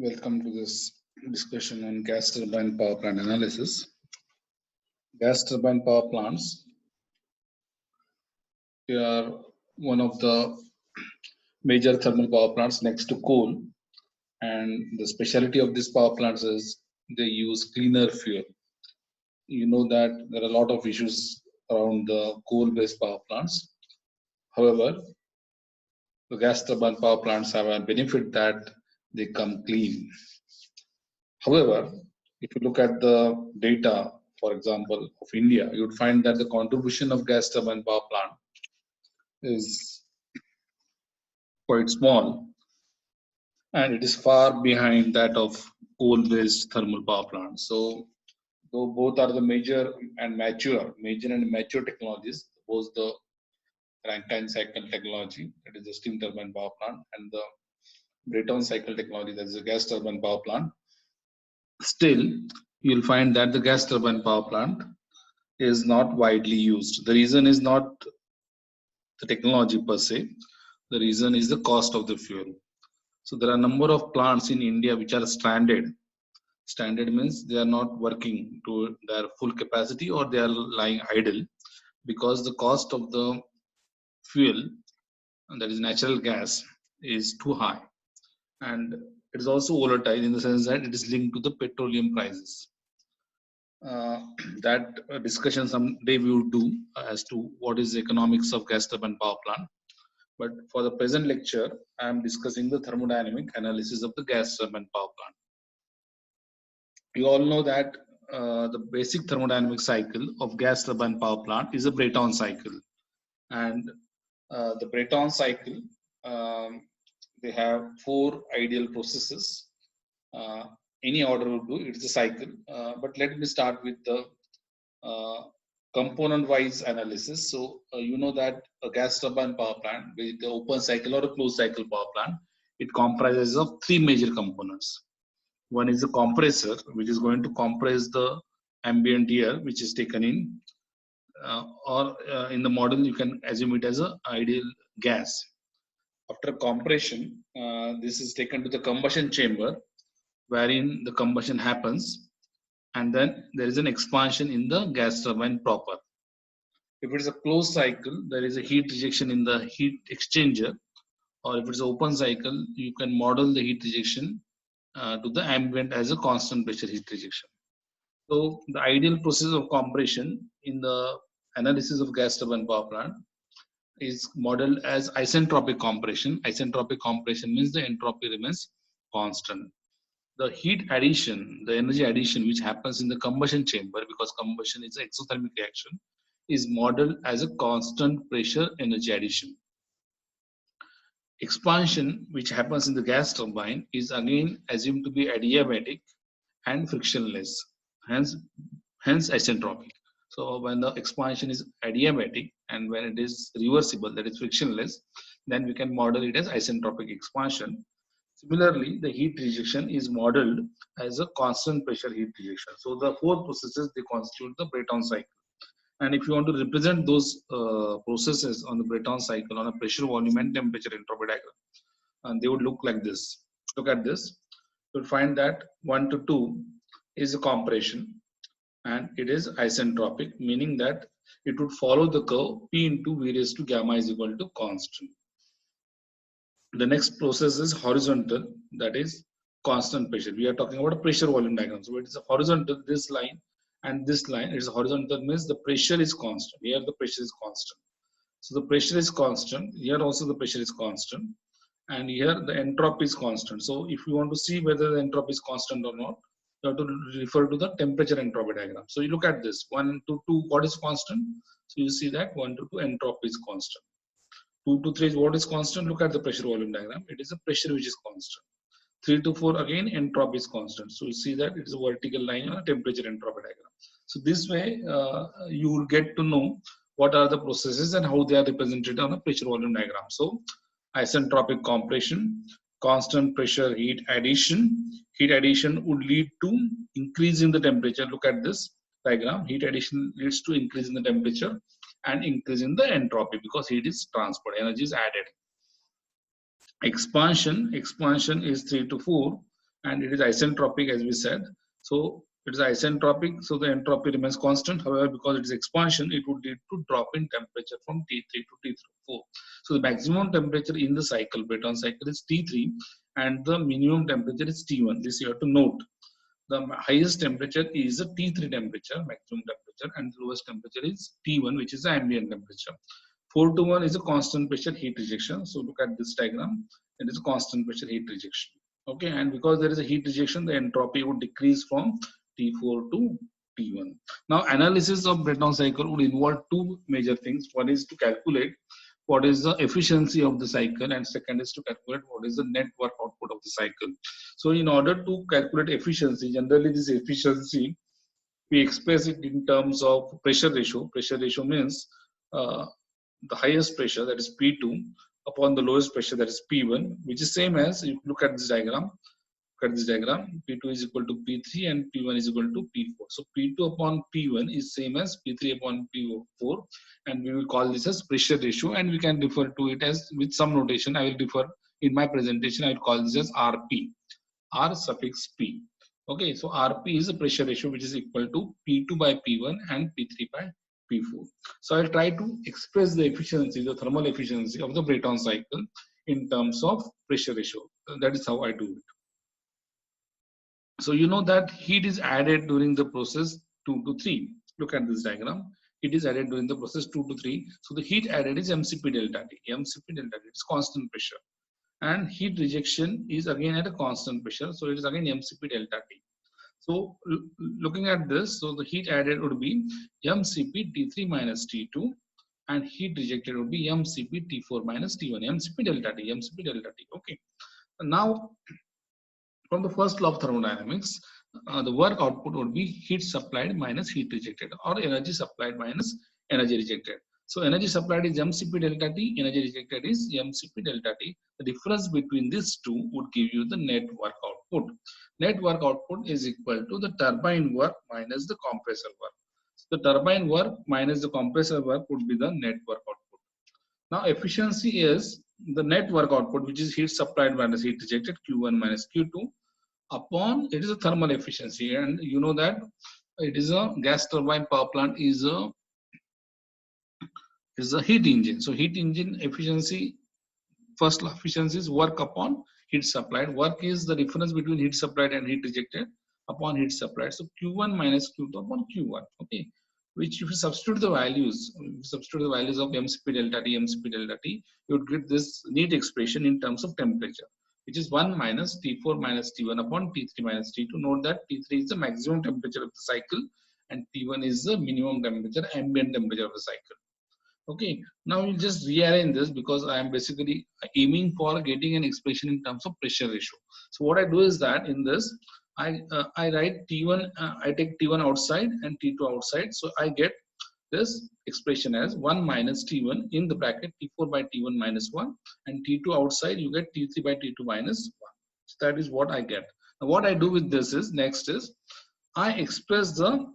Welcome to this discussion on gas turbine power plant analysis. Gas turbine power plants, they are one of the major thermal power plants next to coal, and the specialty of these power plants is they use cleaner fuel. You know that there are a lot of issues around the coal-based power plants. However, the gas turbine power plants have a benefit that they come clean. However, if you look at the data, for example, of India, you would find that the contribution of gas turbine power plant is quite small, and it is far behind that of coal-based thermal power plants. So, though both are the major and mature technologies, both the Rankine cycle technology, that is the steam turbine power plant, and the Brayton cycle technology, that is the gas turbine power plant, still you'll find that the gas turbine power plant is not widely used. The reason is not the technology per se, the reason is the cost of the fuel. So there are a number of plants in India which are stranded. Stranded means they are not working to their full capacity or they are lying idle because the cost of the fuel, that is natural gas, is too high. And it is also volatile in the sense that it is linked to the petroleum prices. Uh, that discussion someday we will do as to what is the economics of gas turbine power plant. But for the present lecture, I am discussing the thermodynamic analysis of the gas turbine power plant. You all know that the basic thermodynamic cycle of gas turbine power plant is a Brayton cycle. And the Brayton cycle, they have four ideal processes. Any order would do, it's a cycle. But let me start with the component-wise analysis. So you know that a gas turbine power plant, with the open cycle or a closed cycle power plant, it comprises of three major components. One is the compressor, which is going to compress the ambient air, which is taken in, or in the model you can assume it as an ideal gas. After compression, this is taken to the combustion chamber, wherein the combustion happens, and then there is an expansion in the gas turbine proper. If it is a closed cycle, there is a heat rejection in the heat exchanger, or if it's an open cycle, you can model the heat rejection to the ambient as a constant pressure heat rejection. So the ideal process of compression in the analysis of gas turbine power plant is modeled as isentropic compression. Isentropic compression means the entropy remains constant. The heat addition, the energy addition which happens in the combustion chamber, because combustion is an exothermic reaction, is modeled as a constant pressure energy addition. Expansion which happens in the gas turbine is again assumed to be adiabatic and frictionless, hence isentropic. So when the expansion is adiabatic and when it is reversible, that is frictionless, then we can model it as isentropic expansion. Similarly, the heat rejection is modeled as a constant pressure heat rejection. So the four processes, they constitute the Brayton cycle. And if you want to represent those processes on the Brayton cycle on a pressure, volume, and temperature entropy diagram, and they would look like this. Look at this. You'll find that 1 to 2 is a compression, and it is isentropic, meaning that it would follow the curve P into V raised to gamma is equal to constant. The next process is horizontal, that is constant pressure. We are talking about a pressure volume diagram. So it is a horizontal, this line and this line is horizontal, means the pressure is constant. Here the pressure is constant. So the pressure is constant. Here also the pressure is constant. And here the entropy is constant. So if you want to see whether the entropy is constant or not, you have to refer to the temperature entropy diagram. So you look at this 1 to 2, what is constant? So you see that 1 to 2 entropy is constant. 2 to 3 is what is constant? Look at the pressure volume diagram. It is a pressure which is constant. 3 to 4 again entropy is constant. So you see that it is a vertical line on a temperature entropy diagram. So this way you will get to know what are the processes and how they are represented on a pressure volume diagram. So isentropic compression, constant pressure heat addition. Heat addition would lead to increase in the temperature. Look at this diagram. Heat addition leads to increase in the temperature and increase in the entropy because heat is transferred, energy is added. Expansion is 3 to 4, and it is isentropic as we said. So it is isentropic, so the entropy remains constant. However, because it is expansion, it would lead to drop in temperature from T3 to T4. So the maximum temperature in the cycle, Brayton cycle, is T3, and the minimum temperature is T1. This you have to note. The highest temperature is the T3 temperature, maximum temperature, and the lowest temperature is T1, which is the ambient temperature. 4 to 1 is a constant pressure heat rejection. So look at this diagram. It is a constant pressure heat rejection. Okay, and because there is a heat rejection, the entropy would decrease from T4 to T1. Now, analysis of Brayton cycle would involve two major things. One is to calculate what is the efficiency of the cycle, and second is to calculate what is the net work output of the cycle. So in order to calculate efficiency, generally this efficiency, we express it in terms of pressure ratio. Pressure ratio means the highest pressure, that is P2, upon the lowest pressure, that is P1, which is same as, if you look at this diagram, P2 is equal to P3 and P1 is equal to P4. So P2 upon P1 is same as P3 upon P4, and we will call this as pressure ratio, and we can refer to it as, with some notation, I will refer in my presentation, I will call this as RP, R suffix P. Okay, so RP is a pressure ratio which is equal to P2 by P1 and P3 by P4. So I'll try to express the efficiency, the thermal efficiency of the Brayton cycle in terms of pressure ratio. That is how I do it. So you know that heat is added during the process 2 to 3. Look at this diagram. It is added during the process 2 to 3. So the heat added is MCP delta T. MCP delta T is constant pressure. And heat rejection is again at a constant pressure. So it is again MCP delta T. So looking at this, so the heat added would be MCP T3 minus T2, and heat rejected would be MCP T4 minus T1, MCP delta T, MCP delta T. Okay. Now, from the first law of thermodynamics, the work output would be heat supplied minus heat rejected, or energy supplied minus energy rejected. So energy supplied is MCP delta T, energy rejected is MCP delta T. The difference between these two would give you the net work output. Net work output is equal to the turbine work minus the compressor work. So the turbine work minus the compressor work would be the net work output. Now efficiency is the net work output, which is heat supplied minus heat rejected, Q1 minus Q2, upon, it is a thermal efficiency, and you know that it is a gas turbine power plant is a heat engine. So heat engine efficiency, first law efficiency is work upon heat supplied. Work is the difference between heat supplied and heat rejected upon heat supplied. So Q1 minus Q2 upon Q1. Okay, which if you substitute the values, of MCP delta T, MCP delta T, you would get this neat expression in terms of temperature, which is 1 minus T4 minus T1 upon T3 minus T2. Note that T3 is the maximum temperature of the cycle and T1 is the minimum temperature, ambient temperature of the cycle. Okay, now we'll just rearrange this because I am basically aiming for getting an expression in terms of pressure ratio. So what I do is that in this, I write T1, I take T1 outside and T2 outside. So I get this expression as 1 minus T1 in the bracket T4 by T1 minus 1, and T2 outside you get T3 by T2 minus 1. So that is what I get. Now what I do with this is, next is, I express the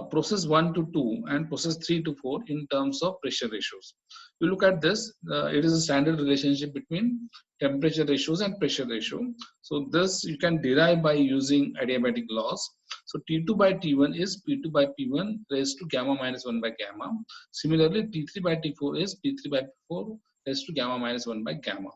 process 1 to 2 and process 3 to 4 in terms of pressure ratios. You look at this, it is a standard relationship between temperature ratios and pressure ratio. So this you can derive by using adiabatic laws. So T2 by T1 is P2 by P1 raised to gamma minus 1 by gamma. Similarly, T3 by T4 is P3 by P4 raised to gamma minus 1 by gamma.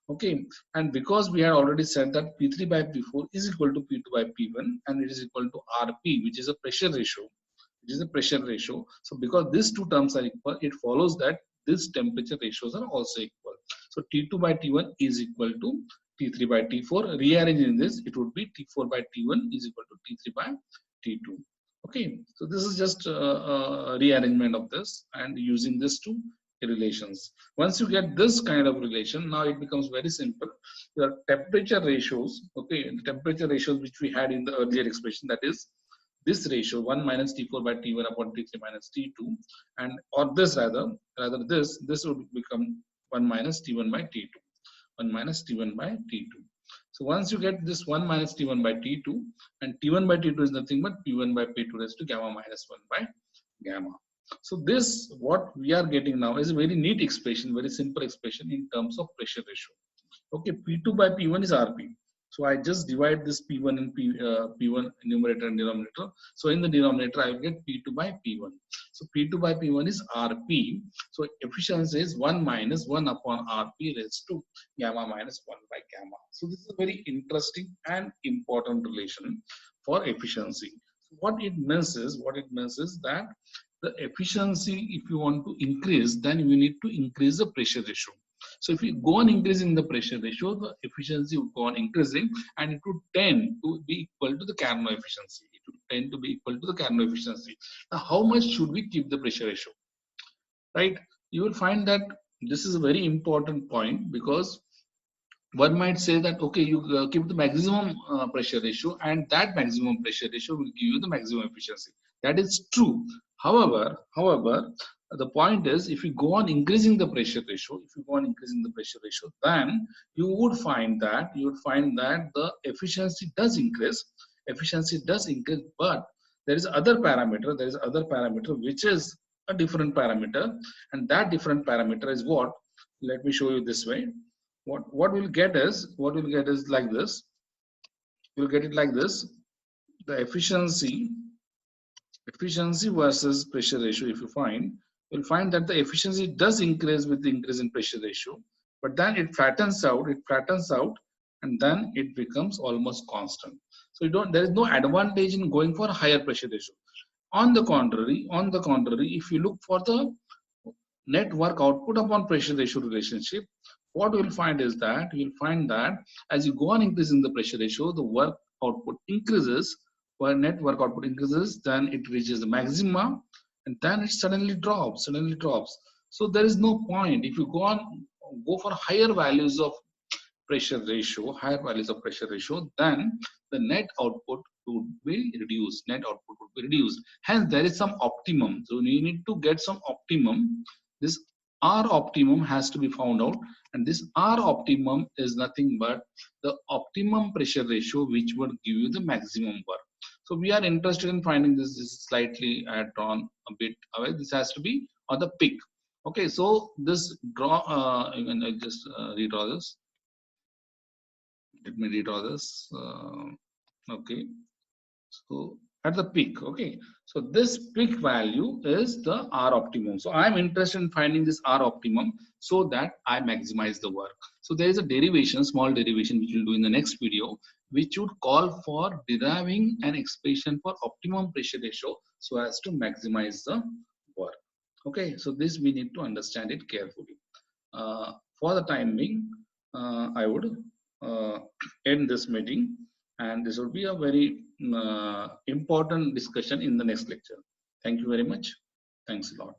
Okay, and because we had already said that P3 by P4 is equal to P2 by P1 and it is equal to RP, which is a pressure ratio, So because these two terms are equal, it follows that these temperature ratios are also equal. So T2 by T1 is equal to T3 by T4. Rearranging this, it would be T4 by T1 is equal to T3 by T2. Okay, so this is just a rearrangement of this and using this two relations. Once you get this kind of relation, now it becomes very simple. Your temperature ratios, okay, the temperature ratios which we had in the earlier expression, that is this ratio 1 minus T4 by T1 upon T3 minus T2, and or this rather this would become 1 minus T1 by T2, 1 minus T1 by T2. So once you get this 1 minus T1 by T2, and T1 by T2 is nothing but P1 by P2 raised to gamma minus 1 by gamma. So this, what we are getting now, is a very neat expression, very simple expression in terms of pressure ratio. Okay, P2 by P1 is RP. So I just divide this P1 and P1 numerator and denominator. So in the denominator, I will get P2 by P1. So P2 by P1 is Rp. So efficiency is 1 minus 1 upon Rp raised to gamma minus 1 by gamma. So this is a very interesting and important relation for efficiency. So what it means is that the efficiency, if you want to increase, then you need to increase the pressure ratio. So if you go on increasing the pressure ratio, the efficiency would go on increasing, and it would tend to be equal to the Carnot efficiency. It would tend to be equal to the Carnot efficiency. Now, how much should we keep the pressure ratio? Right? You will find that this is a very important point, because one might say that, okay, you keep the maximum pressure ratio, and that maximum pressure ratio will give you the maximum efficiency. That is true. However, the point is, if you go on increasing the pressure ratio, then you would find that the efficiency does increase. But there is other parameter which is a different parameter, and that different parameter is what? Let me show you this way. What we'll get is like this. We'll get it like this. The efficiency versus pressure ratio, if you find, you'll find that the efficiency does increase with the increase in pressure ratio, but then it flattens out, and then it becomes almost constant. So there is no advantage in going for a higher pressure ratio. On the contrary, if you look for the net work output upon pressure ratio relationship, what you will find is that as you go on increasing the pressure ratio, the work output increases. While net work output increases, then it reaches the maximum, and then it suddenly drops. So there is no point if you go for higher values of pressure ratio, then the net output would be reduced. Hence, there is some optimum. So you need to get some optimum. This R optimum has to be found out, and this R optimum is nothing but the optimum pressure ratio, which would give you the maximum work. So we are interested in finding this. This is slightly drawn a bit away. This has to be on the peak. Okay, so this even I just redraw this. Let me redraw this. Okay, so at the peak. Okay, so this peak value is the R optimum. So I'm interested in finding this R optimum so that I maximize the work. So there is a derivation, small derivation, which we'll do in the next video, which would call for deriving an expression for optimum pressure ratio so as to maximize the work. Okay, so this we need to understand it carefully. For the time being, I would end this meeting, and this will be a very important discussion in the next lecture. Thank you very much. Thanks a lot.